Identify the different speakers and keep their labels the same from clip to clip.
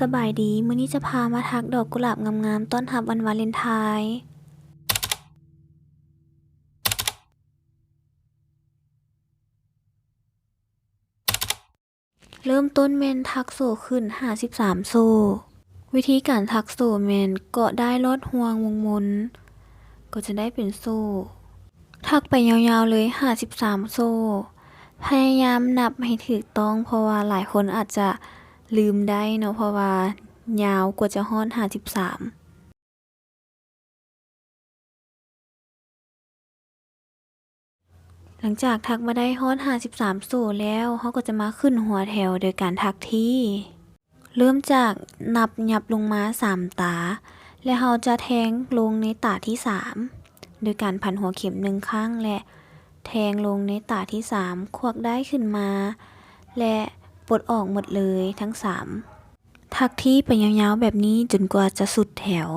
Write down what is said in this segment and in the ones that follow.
Speaker 1: สบายดีมื้อนี้จะพามาทักดอกกุหลาบงามๆต้อนรับวันวาเลนไทน์เริ่มต้นแม่นทักโซ่ขึ้น53โซ่วิธีการทักโซ่แม่นเกาะได้ลอดห่วงวงมนก็จะได้เป็นโซ่ทักไปยาวๆเลย53โซ่พยายามนับให้ถูกต้องเพราะว่าหลายคนอาจจะลืมได้เนาะเพราะว่ายาวกว่าจะฮอด53หลังจากทักมาได้ฮอด53โซ่แล้วเขาก็จะมาขึ้นหัวแถวโดยการทักที่เริ่มจากนับยับลงมา3ตาและเราจะแทงลงในตาที่3โดยการพันหัวเข็ม1ครั้งและแทงลงในตาที่3ควักได้ขึ้นมาและปลดออกหมดเลยทั้ง3ทักที่ไปยาวๆแบบนี้จนกว่าจะสุดแถว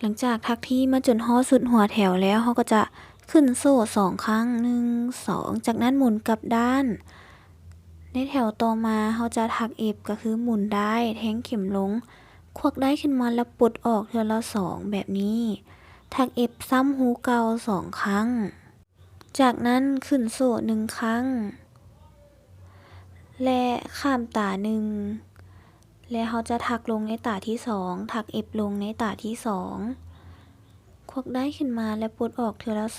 Speaker 1: หลังจากทักที่มาจนฮอดสุดหัวแถวแล้วเขาก็จะขึ้นโซ่2ครั้ง1 2จากนั้นหมุนกลับด้านในแถวต่อมาเขาจะทัก F ก็คือหมุนได้แทงเข็มลงควักได้ขึ้นมาแล้วปลดออกเทื่อละ2แบบนี้ทัก F ซ้ำหูเก่า2ครั้งจากนั้นขึ้นโซ่1ครั้งและข้ามตา1และเขาจะทักลงในตาที่2ทัก F ลงในตาที่2ควักได้ขึ้นมาและปลดออกเทื่อละ2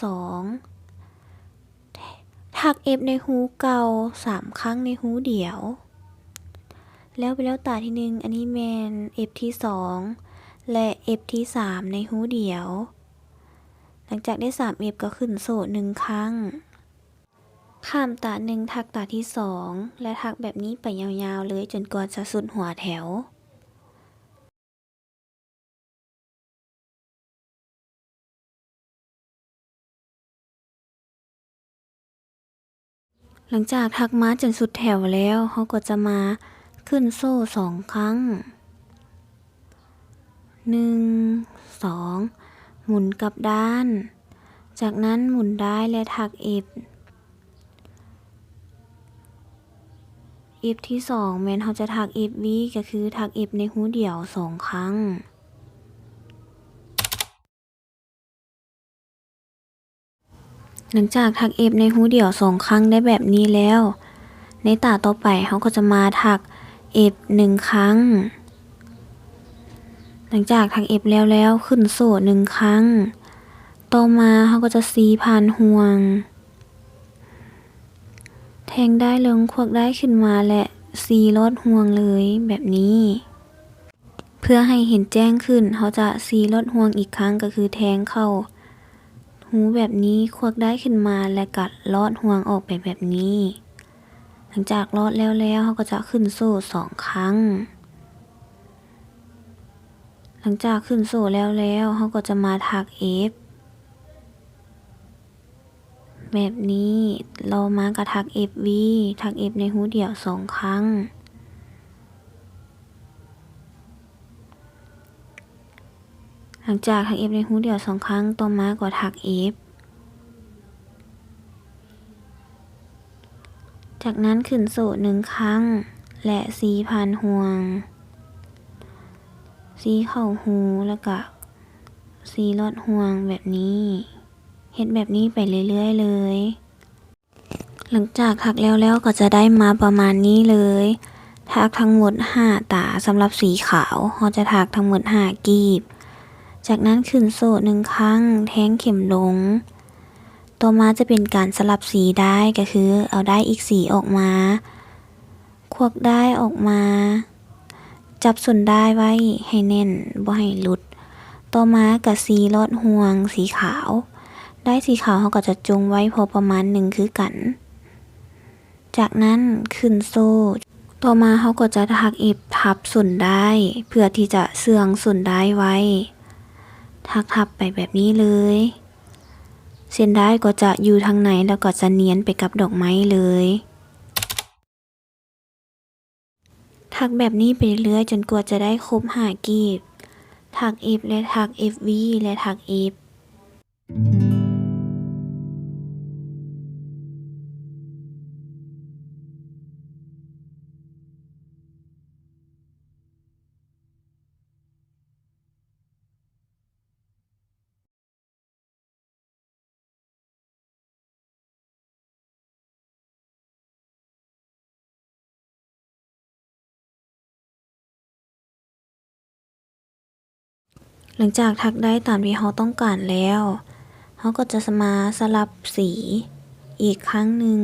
Speaker 1: ทัก F ในหูเก่า3ครั้งในหูเดียวแล้วไปแล้วตาที่1อันนี้แมน F ที่2และ F ที่3ในหูเดียวหลังจากได้3 F ก็ขึ้นโซ่1ครั้งข้ามตา1ทักตาที่2และทักแบบนี้ไปยาวๆเลยจนกว่าจะสุดหัวแถวหลังจากทักมาจนสุดแถวแล้วเขาก็จะมาขึ้นโซ่2ครั้ง1 2หมุนกลับด้านจากนั้นหมุนได้และทัก F F ที่2แม้นเขาจะทัก FV ก็คือทัก F ในหูเดียว2ครั้งหลังจากทัก F ในหูเดียว2ครั้งได้แบบนี้แล้วในตาต่อไปเขาก็จะมาทัก F 1ครั้งหลังจากทัก F แล้วขึ้นโซ่1ครั้งต่อมาเขาก็จะซีผ่านห่วงแทงได้ลงควักได้ขึ้นมาและซีลอดห่วงเลยแบบนี้เพื่อให้เห็นแจ้งขึ้นเขาจะซีลอดห่วงอีกครั้งก็คือแทงเข้าหูแบบนี้ควักได้ขึ้นมาและกัดลอดห่วงออกไปแบบนี้หลังจากลอดแล้วเขาก็จะขึ้นโซ่2ครั้งหลังจากขึ้นโซ่แล้วเขาก็จะมาทัก F แบบนี้เรามากระทัก FV ทัก F ในหูเดียว2ครั้งหลังจากทัก F ในหูเดียว2ครั้งต่อมาก็ทัก F จากนั้นขึ้นโซ่1ครั้งและซีผ่านห่วงซีเข้าหูแล้วก็ซีลอดห่วงแบบนี้เฮ็ดแบบนี้ไปเรื่อยๆเลยหลังจากทักแล้วก็จะได้มาประมาณนี้เลยทักทั้งหมด5ตาสำหรับสีขาวเราจะทักทั้งหมด5กีบจากนั้นขึ้นโซ่1ครั้งแทงเข็มลงต่อมาจะเป็นการสลับสีได้ก็คือเอาได้อีกสีออกมาควักได้ออกมาจับส่วนได้ไว้ให้แน่นบ่ให้หลุดต่อมากับสีลอดห่วงสีขาวได้สีขาวเขาก็จะจงไว้พอประมาณ1คือกันจากนั้นขึ้นโซ่ต่อมาเขาก็จะทัก F ทับส่วนได้เพื่อที่จะเสื่องส่วนได้ไว้ทับไปแบบนี้เลยเส้นได้ก็จะอยู่ทางไหนแล้วก็จะเนียนไปกับดอกไม้เลยท ถักแบบนี้ไปเรื่อยจนกว่าจะได้ครบ5กีบถัก F และถัก FV และถัก F หลังจากถักได้ตามที่เราต้องการแล้วเราก็จะมาสลับสีอีกครั้งหนึ่ง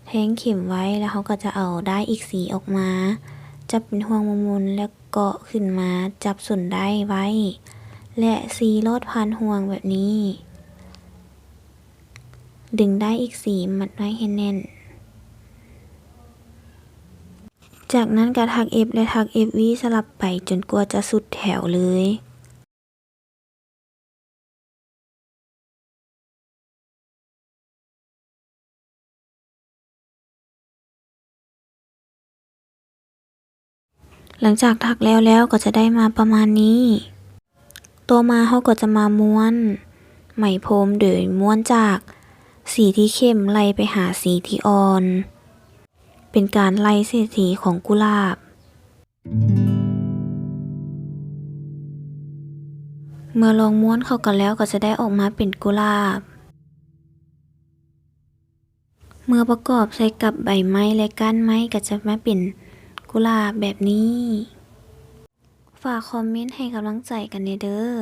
Speaker 1: แทงเข็มไว้แล้วเราก็จะเอาได้อีกสีออกมาจับเป็นห่วงมุนๆแล้วเกาะขึ้นมาจับส่วนได้ไว้ และสีลอดผ่านห่วงแบบนี้ ดึงได้อีกสีมัดไว้ให้แน่น จากนั้นก็ถัก F และถัก FV สลับไปจนกว่าจะสุดแถวเลย หลังจากถักแล้วก็จะได้มาประมาณนี้ ตัวมาเขาก็จะมาม้วนไหมพรมโดยม้วนจากสีที่เข้มไล่ไปหาสีที่อ่อน เป็นการไล่สีของกุหลาบ เมื่อลองม้วนเข้ากันแล้วก็จะได้ออกมาเป็นกุหลาบ เมื่อประกอบใส่กับใบไม้และก้านไม้ก็จะมาเป็นกุหลาบแบบนี้ ฝากคอมเมนต์ให้กำลังใจกันเด้อ